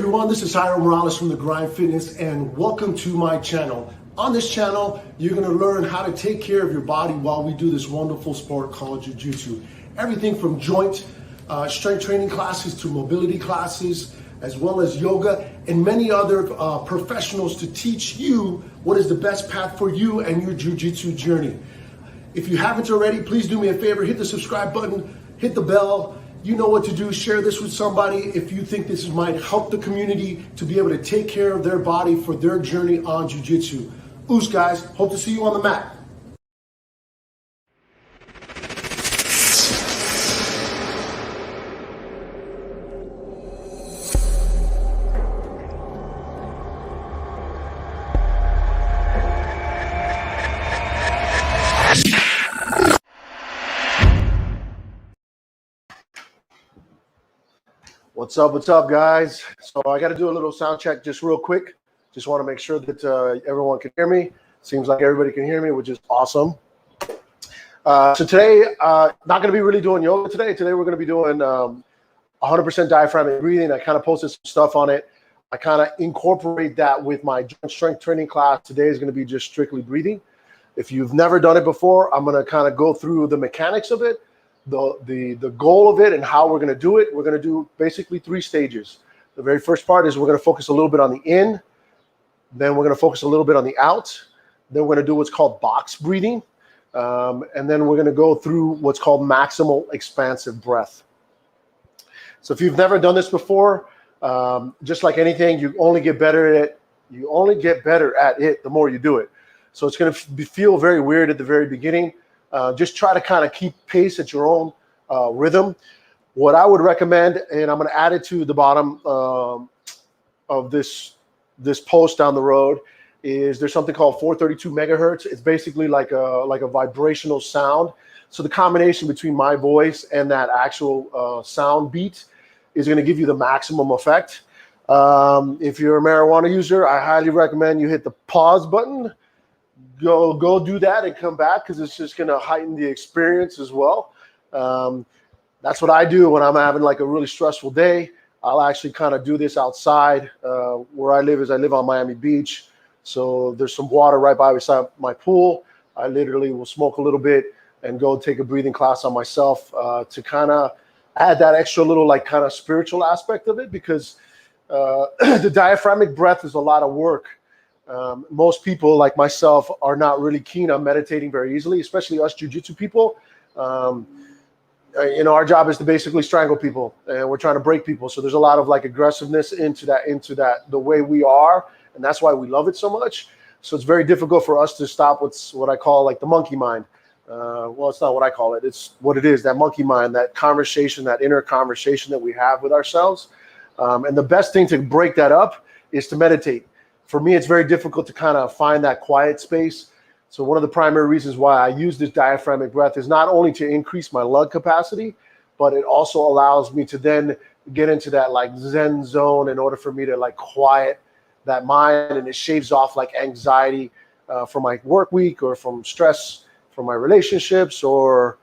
everyone, this is Jairo from The Grind Fitness, and welcome to my channel. On this channel, you're going to learn how to take care of your body while we do this wonderful sport called Jiu-Jitsu. Everything from joint strength training classes to mobility classes, as well as yoga and many other professionals to teach you what is the best path for you and your Jiu-Jitsu journey. If you haven't already, please do me a favor, hit the subscribe button, hit the bell. You know what to do. Share this with somebody if you think this might help the community to be able to take care of their body for their journey on Jiu-Jitsu. Oos, guys. Hope to see you on the mat. What's up, guys? So I got to do a little sound check just real quick. Just want to make sure that everyone can hear me. Seems like everybody can hear me, which is awesome. So today, not going to be really doing yoga today. Today we're going to be doing 100% diaphragmatic breathing. I kind of posted some stuff on it. I kind of incorporate that with my joint strength training class. Today is going to be just strictly breathing. If you've never done it before, I'm going to kind of go through the mechanics of it, the goal of it, and how we're going to do it. We're going to do basically 3 stages. The very first part is we're going to focus a little bit on the in, then we're going to focus a little bit on the out, then we're going to do what's called box breathing, and then we're going to go through what's called maximal expansive breath. So if you've never done this before, just like anything, you only get better at it the more you do it. So it's going to feel very weird at the very beginning. Just try to kind of keep pace at your own rhythm. What I would recommend, and I'm going to add it to the bottom of this post down the road, is there's something called 432 megahertz. It's basically like a vibrational sound. So the combination between my voice and that actual sound beat is going to give you the maximum effect. If you're a marijuana user, I highly recommend you hit the pause button. Go do that and come back, because it's just going to heighten the experience as well. That's what I do when I'm having like a really stressful day. I'll actually kind of do this outside. Where I live on Miami Beach. So there's some water right beside my pool. I literally will smoke a little bit and go take a breathing class on myself to kind of add that extra little like kind of spiritual aspect of it, because the diaphragmatic breath is a lot of work. Most people like myself are not really keen on meditating very easily, especially us jiu-jitsu people. Our job is to basically strangle people, and we're trying to break people. So there's a lot of like aggressiveness into that, the way we are. And that's why we love it so much. So it's very difficult for us to stop what I call like the monkey mind. Well, it's not what I call it. It's what it is, that monkey mind, that conversation, that inner conversation that we have with ourselves. And the best thing to break that up is to meditate. For me, it's very difficult to kind of find that quiet space. So one of the primary reasons why I use this diaphragmatic breath is not only to increase my lung capacity, but it also allows me to then get into that like Zen zone in order for me to like quiet that mind, and it shaves off like anxiety from my work week, or from stress from my relationships, or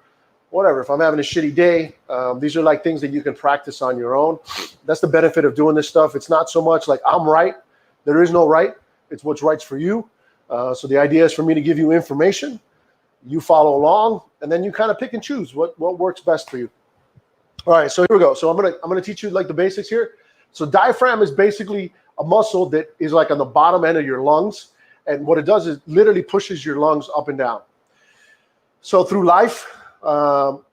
whatever. If I'm having a shitty day, these are like things that you can practice on your own. That's the benefit of doing this stuff. It's not so much like I'm right. There is no right. It's what's right for you. So the idea is for me to give you information, you follow along, and then you kind of pick and choose what works best for you. All right, so here we go. So I'm gonna teach you like the basics here. So diaphragm is basically a muscle that is like on the bottom end of your lungs, and what it does is literally pushes your lungs up and down. So through life,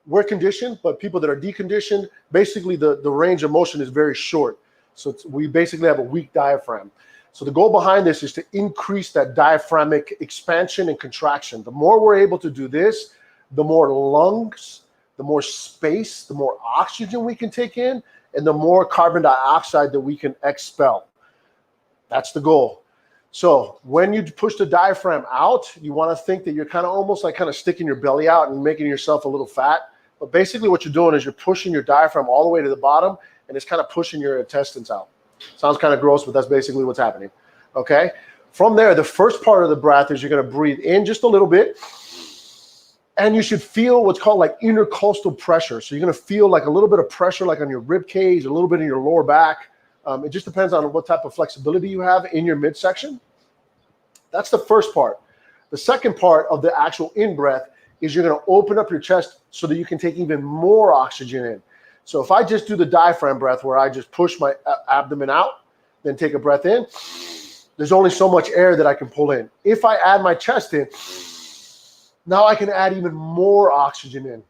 we're conditioned, but people that are deconditioned, basically the range of motion is very short. So we basically have a weak diaphragm. So the goal behind this is to increase that diaphragmatic expansion and contraction. The more we're able to do this, the more lungs, the more space, the more oxygen we can take in, and the more carbon dioxide that we can expel. That's the goal. So when you push the diaphragm out, you want to think that you're kind of almost like kind of sticking your belly out and making yourself a little fat. But basically what you're doing is you're pushing your diaphragm all the way to the bottom, and it's kind of pushing your intestines out. Sounds kind of gross, but that's basically what's happening. Okay. From there, the first part of the breath is you're going to breathe in just a little bit, and you should feel what's called like intercostal pressure. So you're going to feel like a little bit of pressure, like on your rib cage, a little bit in your lower back, It just depends on what type of flexibility you have in your midsection. That's the first part. The second part of the actual in-breath is you're going to open up your chest so that you can take even more oxygen in. So if I just do the diaphragm breath where I just push my abdomen out, then take a breath in, there's only so much air that I can pull in. If I add my chest in, now I can add even more oxygen in.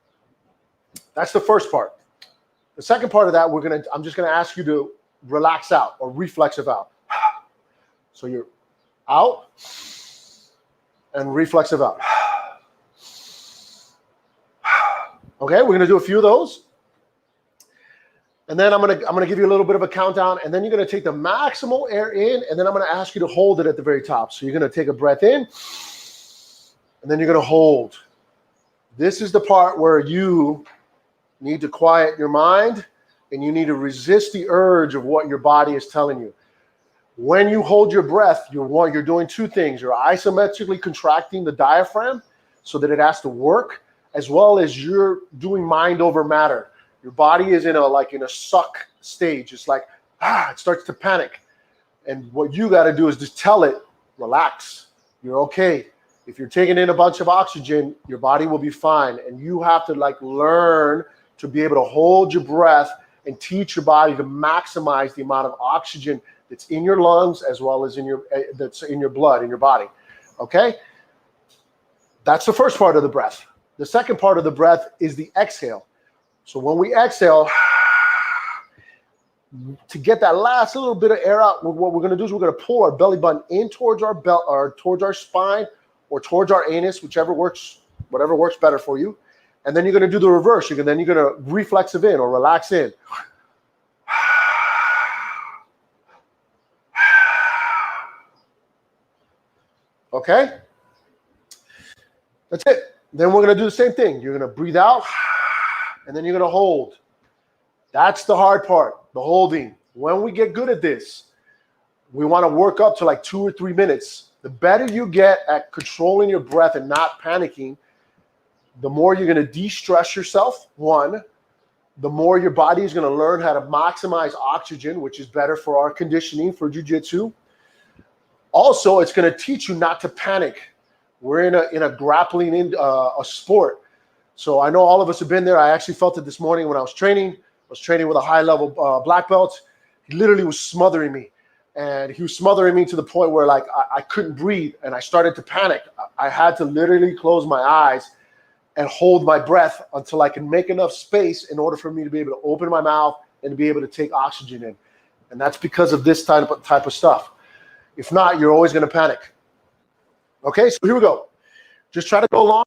That's the first part. The second part of that, I'm just going to ask you to relax out or reflexive out. So you're out and reflexive out. Okay, we're going to do a few of those. And then I'm gonna give you a little bit of a countdown, and then you're gonna take the maximal air in, and then I'm gonna ask you to hold it at the very top. So you're gonna take a breath in, and then you're gonna hold. This is the part where you need to quiet your mind, and you need to resist the urge of what your body is telling you. When you hold your breath, you're doing two things. You're isometrically contracting the diaphragm so that it has to work, as well as you're doing mind over matter. Your body is in a suck stage. It's like, it starts to panic. And what you got to do is just tell it, relax. You're okay. If you're taking in a bunch of oxygen, your body will be fine. And you have to learn to be able to hold your breath and teach your body to maximize the amount of oxygen that's in your lungs as well as that's in your blood, in your body. Okay? That's the first part of the breath. The second part of the breath is the exhale. So when we exhale, to get that last little bit of air out, what we're going to do is we're going to pull our belly button in towards our belt, or towards our spine, or towards our anus, whatever works better for you. And then you're going to do the reverse. You're going to reflexive in or relax in. Okay? That's it. Then we're going to do the same thing. You're going to breathe out, and then you're going to hold. That's the hard part, the holding. When we get good at this, we want to work up to 2 or 3 minutes. The better you get at controlling your breath and not panicking, the more you're going to de-stress yourself, one. The more your body is going to learn how to maximize oxygen, which is better for our conditioning for jiu-jitsu. Also, it's going to teach you not to panic. We're in a grappling a sport. So I know all of us have been there. I actually felt it this morning when I was training. I was training with a high-level black belt. He literally was smothering me. And he was smothering me to the point where I couldn't breathe, and I started to panic. I had to literally close my eyes and hold my breath until I can make enough space in order for me to be able to open my mouth and to be able to take oxygen in. And that's because of this type of stuff. If not, you're always going to panic. Okay, so here we go. Just try to go along.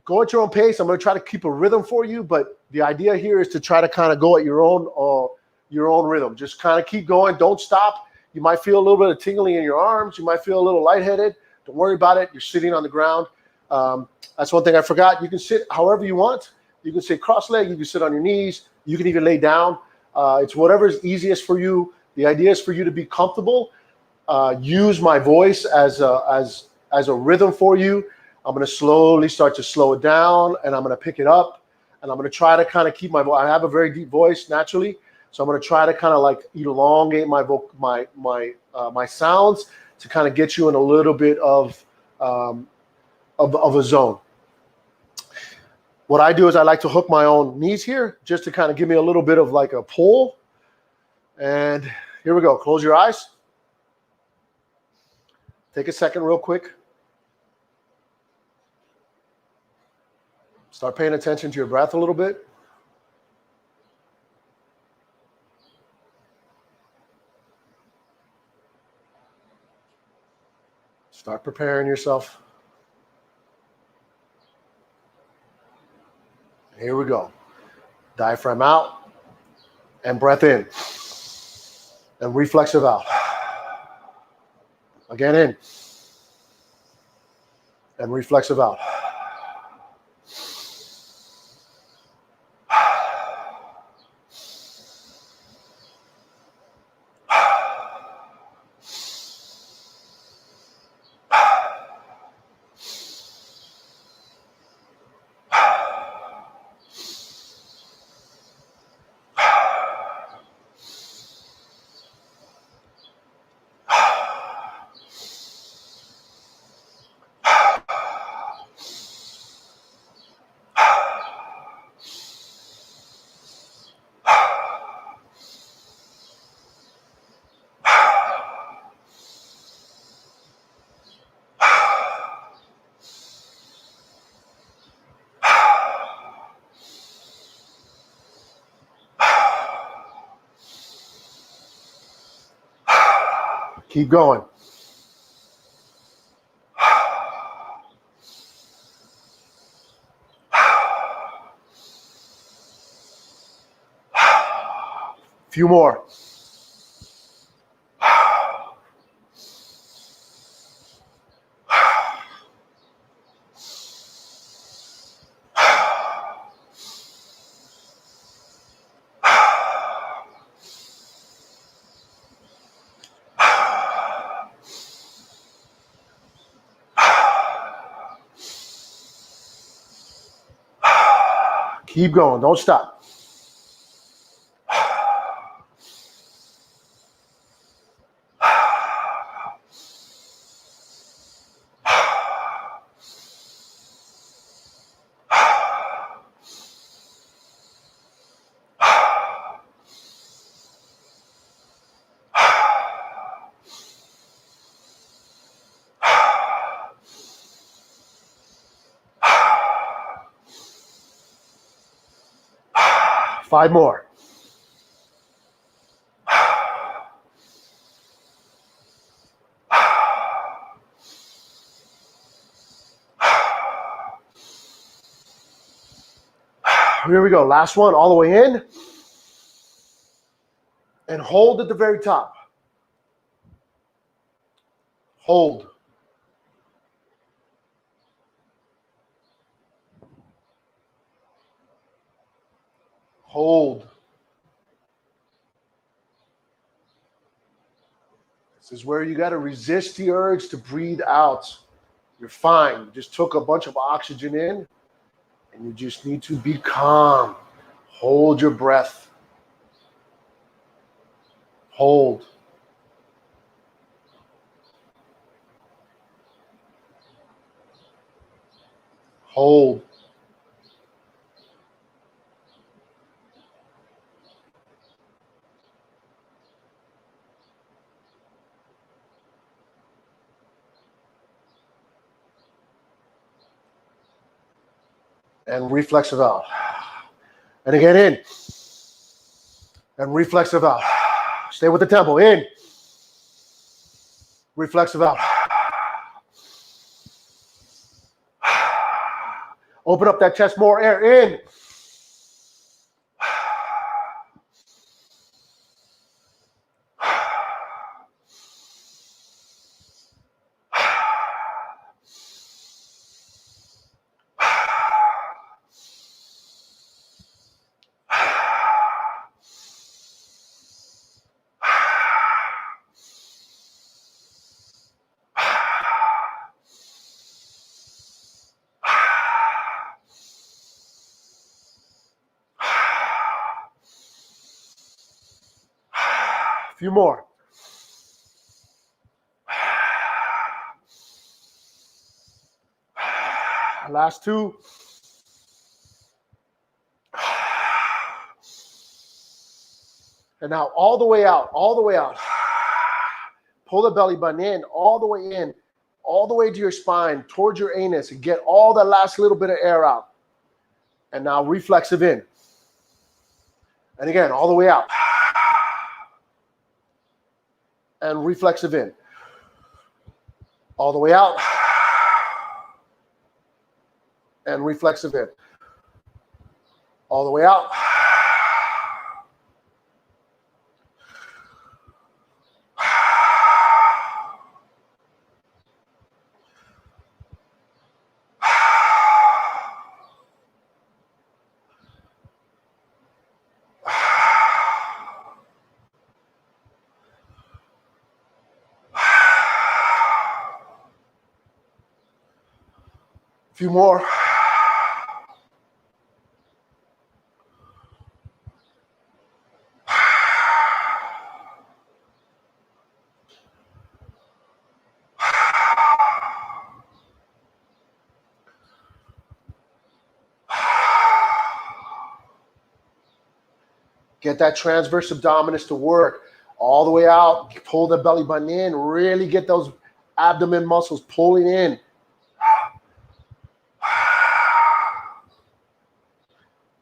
Go at your own pace. I'm going to try to keep a rhythm for you, but the idea here is to try to kind of go at your own rhythm. Just kind of keep going. Don't stop. You might feel a little bit of tingling in your arms. You might feel a little lightheaded. Don't worry about it. You're sitting on the ground. That's one thing I forgot. You can sit however you want. You can sit cross-legged. You can sit on your knees. You can even lay down. It's whatever is easiest for you. The idea is for you to be comfortable. Use my voice as a rhythm for you. I'm going to slowly start to slow it down, and I'm going to pick it up, and I'm going to try to kind of keep my voice. I have a very deep voice naturally, so I'm going to try to kind of elongate my sounds to kind of get you in a little bit of a zone. What I do is I like to hook my own knees here just to kind of give me a little bit of a pull. And here we go. Close your eyes. Take a second real quick. Start paying attention to your breath a little bit. Start preparing yourself. Here we go. Diaphragm out and breath in. And reflexive out. Again in. And reflexive out. Keep going. Few more. Keep going. Don't stop. Five more. Here we go. Last one, all the way in. And hold at the very top. Hold. Hold. This is where you got to resist the urge to breathe out. You're fine. You just took a bunch of oxygen in, and you just need to be calm. Hold your breath. Hold. Hold. And reflexive out. And again, in. And reflexive out. Stay with the tempo. In. Reflexive out. Open up that chest more. Air. In. A few more. Last two. And now all the way out, all the way out. Pull the belly button in, all the way in, all the way to your spine, towards your anus, and get all that last little bit of air out. And now reflexive in. And again, all the way out. And reflexive in. All the way out. And reflexive in. All the way out. A few more. Get that transverse abdominis to work all the way out. Pull the belly button in. Really get those abdomen muscles pulling in.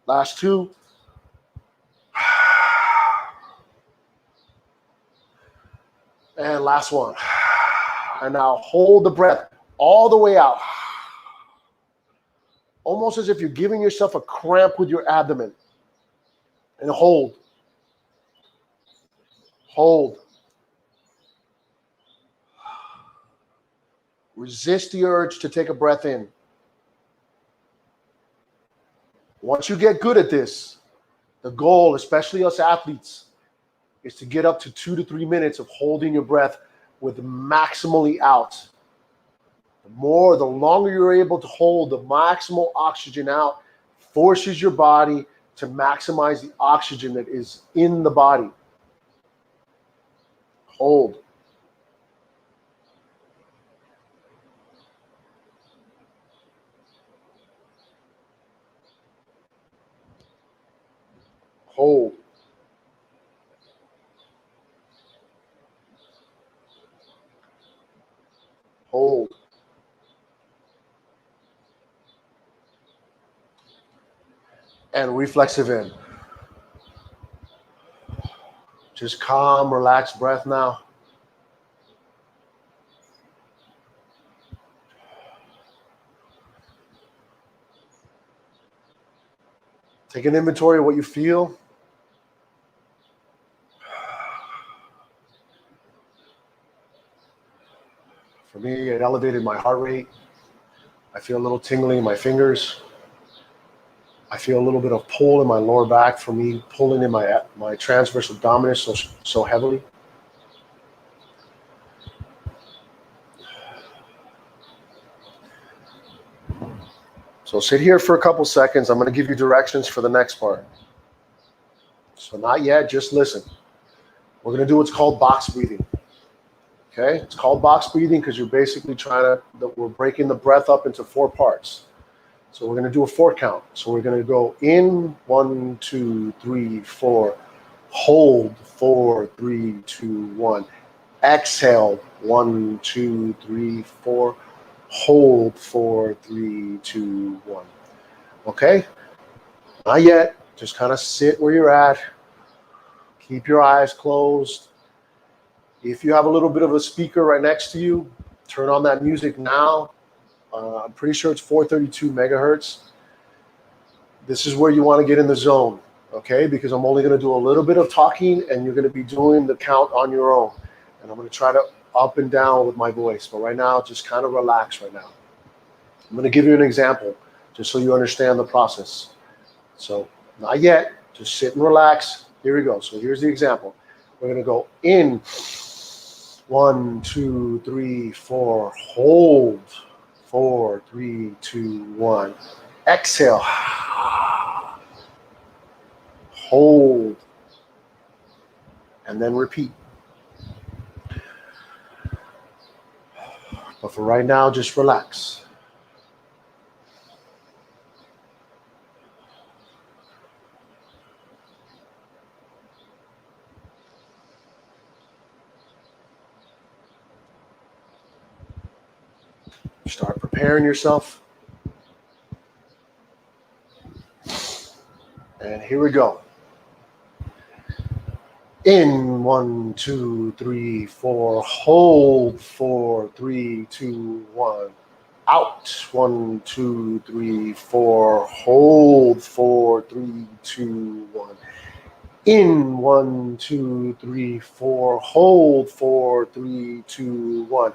Last two. And last one. And now hold the breath all the way out. Almost as if you're giving yourself a cramp with your abdomen. And hold. Hold. Resist the urge to take a breath in. Once you get good at this, the goal, especially us athletes, is to get up to 2 to 3 minutes of holding your breath with maximally out. The longer you're able to hold the maximal oxygen out, forces your body to maximize the oxygen that is in the body. Hold. Hold. Hold. And reflexive in. Just calm, relaxed breath now. Take an inventory of what you feel. For me, it elevated my heart rate. I feel a little tingling in my fingers. I feel a little bit of pull in my lower back from me pulling in my transverse abdominis so heavily. So sit here for a couple seconds. I'm going to give you directions for the next part. So not yet, just listen. We're going to do what's called box breathing. Okay? It's called box breathing because you're basically we're breaking the breath up into 4 parts. So we're going to do a 4 count. So we're going to go in, 1, 2, 3, 4. Hold, 4, 3, 2, 1. Exhale, 1, 2, 3, 4. Hold, 4, 3, 2, 1. Okay? Not yet. Just kind of sit where you're at. Keep your eyes closed. If you have a little bit of a speaker right next to you, turn on that music now. I'm pretty sure it's 432 megahertz. This is where you want to get in the zone, okay? Because I'm only going to do a little bit of talking, and you're going to be doing the count on your own. And I'm going to try to up and down with my voice. But right now, just kind of relax right now. I'm going to give you an example, just so you understand the process. So not yet. Just sit and relax. Here we go. So here's the example. We're going to go in. 1, 2, 3, 4. Hold. 4, 3, 2, 1. Exhale. Hold. And then repeat. But for right now, just relax. Start preparing yourself. And here we go. In, 1, 2, 3, 4. Hold, 4, 3, 2, 1. Out, 1, 2, 3, 4. Hold, 4, 3, 2, 1. In, 1, 2, 3, 4. Hold, 4, 3, 2, 1.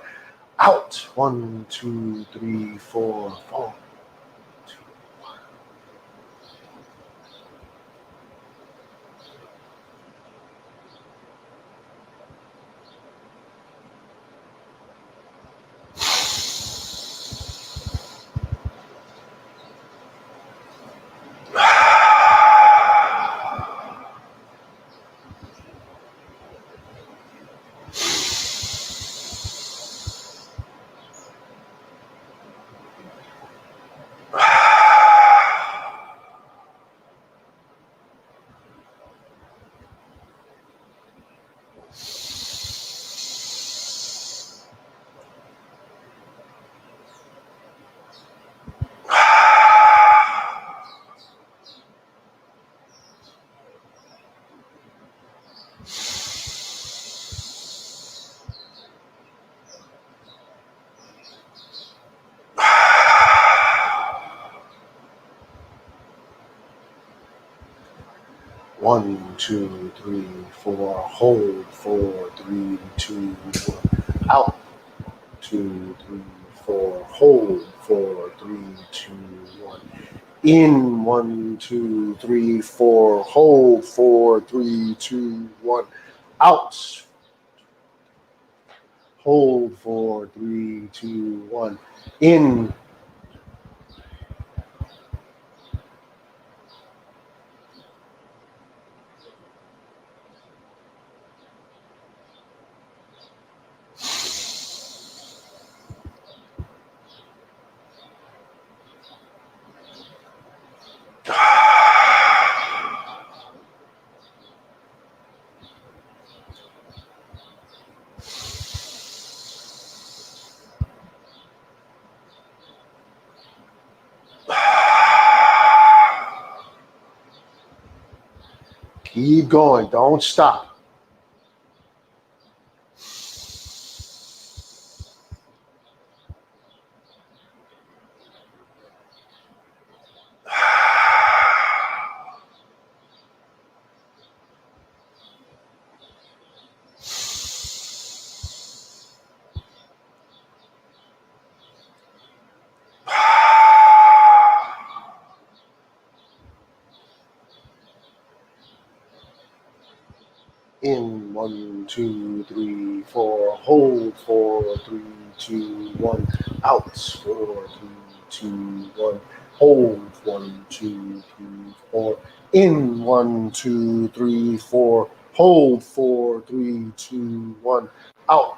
Out, 1, 2, 3, 4. 4. 1, 2, 3, 4. Hold. 4, 3, 2, 1. Out. 2, 3, 4. Hold. 4, 3, 2, 1. In. 1, 2, 3, 4. Hold. 4, 3, 2, 1. Out. Hold. 4, 3, 2, 1. In. Keep going. Don't stop. In. 1, 2, 3, 4. Hold. 4, 3, 2, 1. Out. 4, 3, 2, 1. Hold. 1, 2, 3, 4. In. 1, 2, 3, 4. Hold. 4, 3, 2, 1. Out.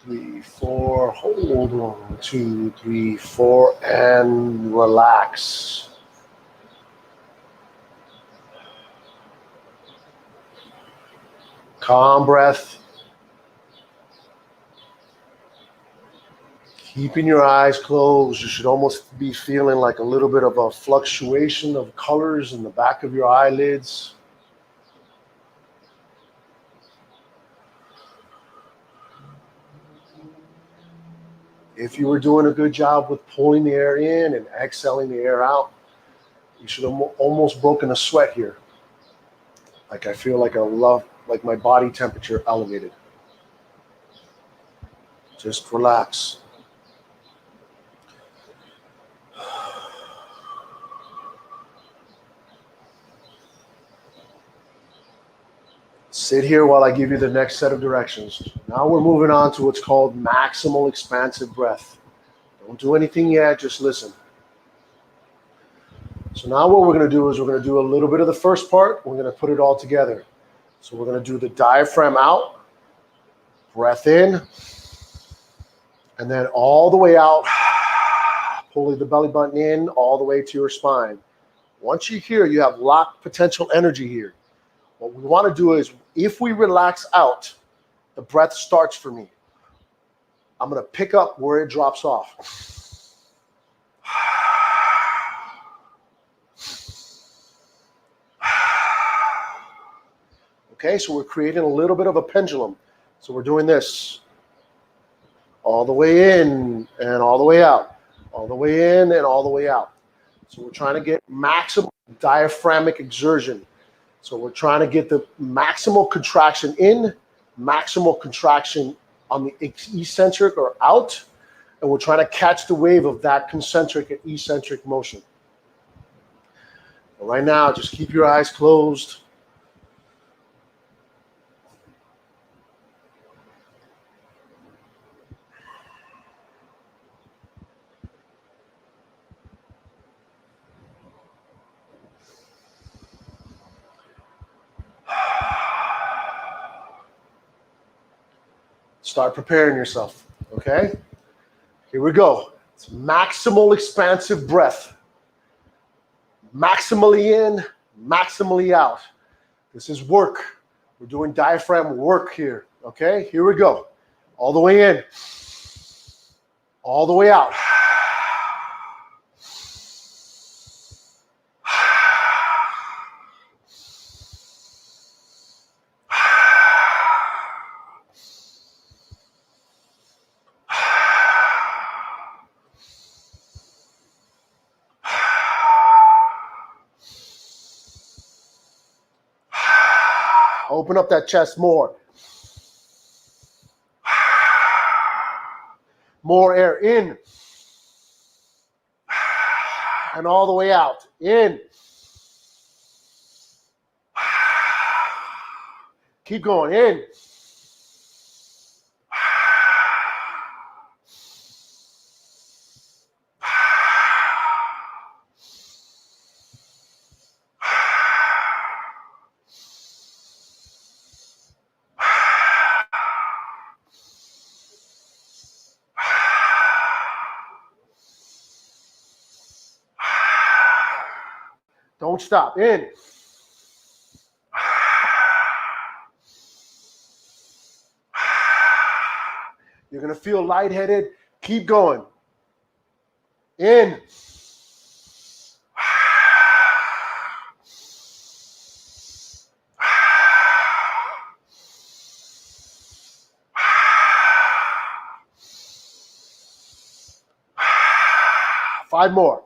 3, 4. Hold. 1, 2, 3, 4. And relax. Calm breath. Keeping your eyes closed, you should almost be feeling like a little bit of a fluctuation of colors in the back of your eyelids. If you were doing a good job with pulling the air in and exhaling the air out, you should have almost broken a sweat here. Like I feel like like my body temperature elevated. Just relax. Sit here while I give you the next set of directions. Now we're moving on to what's called maximal expansive breath. Don't do anything yet, just listen. So now what we're going to do is we're going to do a little bit of the first part. We're going to put it all together. So we're going to do the diaphragm out, breath in, and then all the way out, pulling the belly button in all the way to your spine. Once you're here, you have locked potential energy here. What we want to do is, if we relax out, the breath starts for me. I'm going to pick up where it drops off. Okay, so we're creating a little bit of a pendulum. So we're doing this. All the way in and all the way out. All the way in and all the way out. So we're trying to get maximal diaphragmatic exertion. So we're trying to get the maximal contraction in, maximal contraction on the eccentric or out, and we're trying to catch the wave of that concentric and eccentric motion. But right now, just keep your eyes closed. Start preparing yourself, okay? Here we go. It's maximal expansive breath. Maximally in, maximally out. This is work. We're doing diaphragm work here, okay? Here we go. All the way in, all the way out. Open up that chest more. More air in. And all the way out. In. Keep going. In. Don't stop. In. You're going to feel lightheaded. Keep going. In. Five more.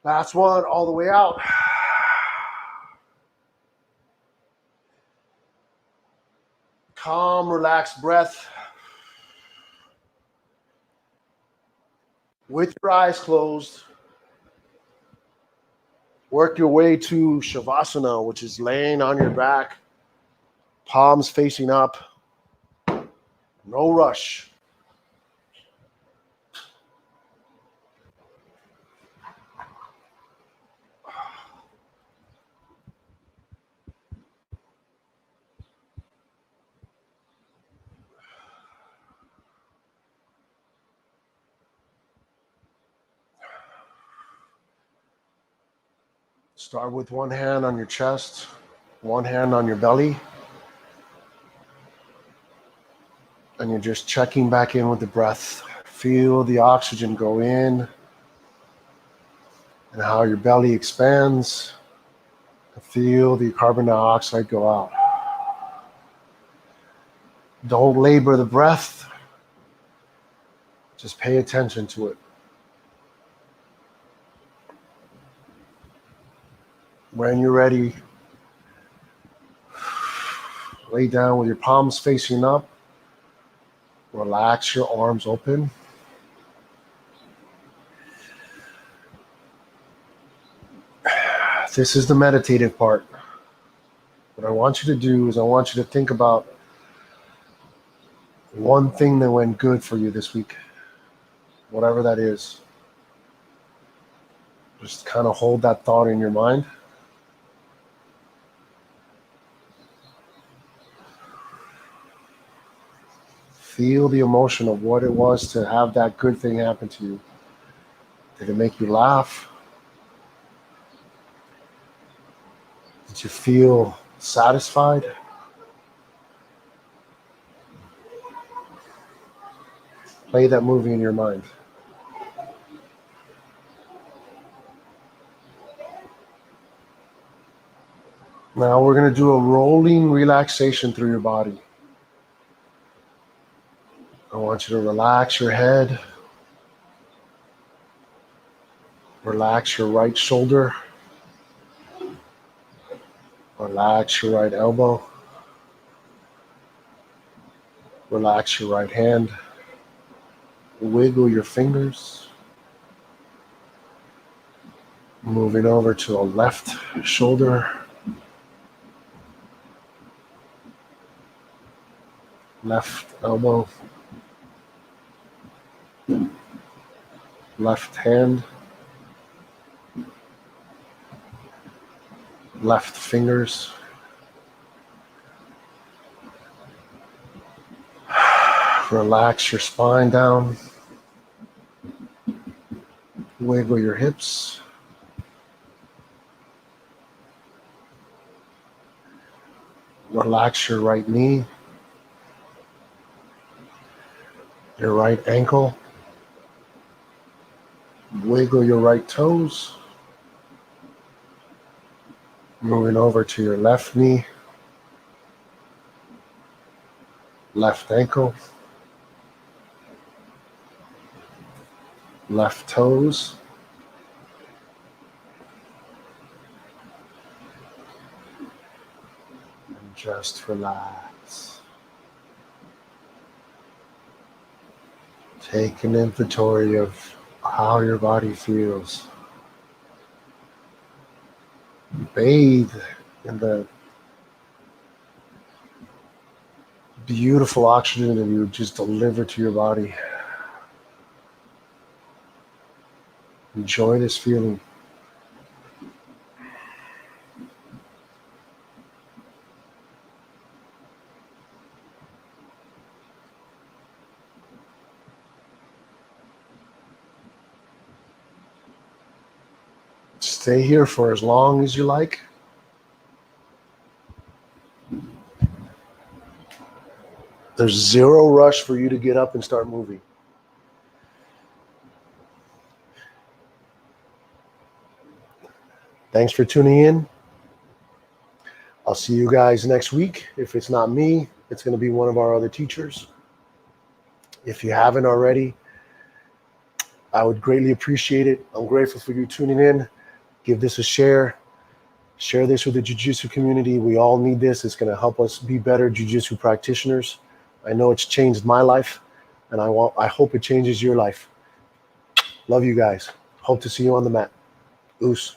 Last one, all the way out. Calm, relaxed breath. With your eyes closed, work your way to Shavasana, which is laying on your back, palms facing up. No rush. Start with one hand on your chest, one hand on your belly. And you're just checking back in with the breath. Feel the oxygen go in and how your belly expands. Feel the carbon dioxide go out. Don't labor the breath. Just pay attention to it. When you're ready, lay down with your palms facing up. Relax your arms open. This is the meditative part. What I want you to do is I want you to think about one thing that went good for you this week, whatever that is. Just kind of hold that thought in your mind. Feel the emotion of what it was to have that good thing happen to you. Did it make you laugh? Did you feel satisfied? Play that movie in your mind. Now we're going to do a rolling relaxation through your body. I want you to relax your head. Relax your right shoulder. Relax your right elbow. Relax your right hand. Wiggle your fingers. Moving over to a left shoulder. Left elbow. Left hand. Left fingers. Relax your spine down. Wiggle your hips. Relax your right knee. Your right ankle. Wiggle your right toes. Moving over to your left knee. left ankle, left toes, and just relax. Take an inventory of how your body feels. Bathe in the beautiful oxygen that you just deliver to your body. Enjoy this feeling. Stay here for as long as you like. There's zero rush for you to get up and start moving. Thanks for tuning in. I'll see you guys next week. If it's not me, it's going to be one of our other teachers. If you haven't already, I would greatly appreciate it. I'm grateful for you tuning in. Give this a share. Share this with the Jiu-Jitsu community. We all need this. It's going to help us be better Jiu-Jitsu practitioners. I know it's changed my life, and I hope it changes your life. Love you guys. Hope to see you on the mat. Oos.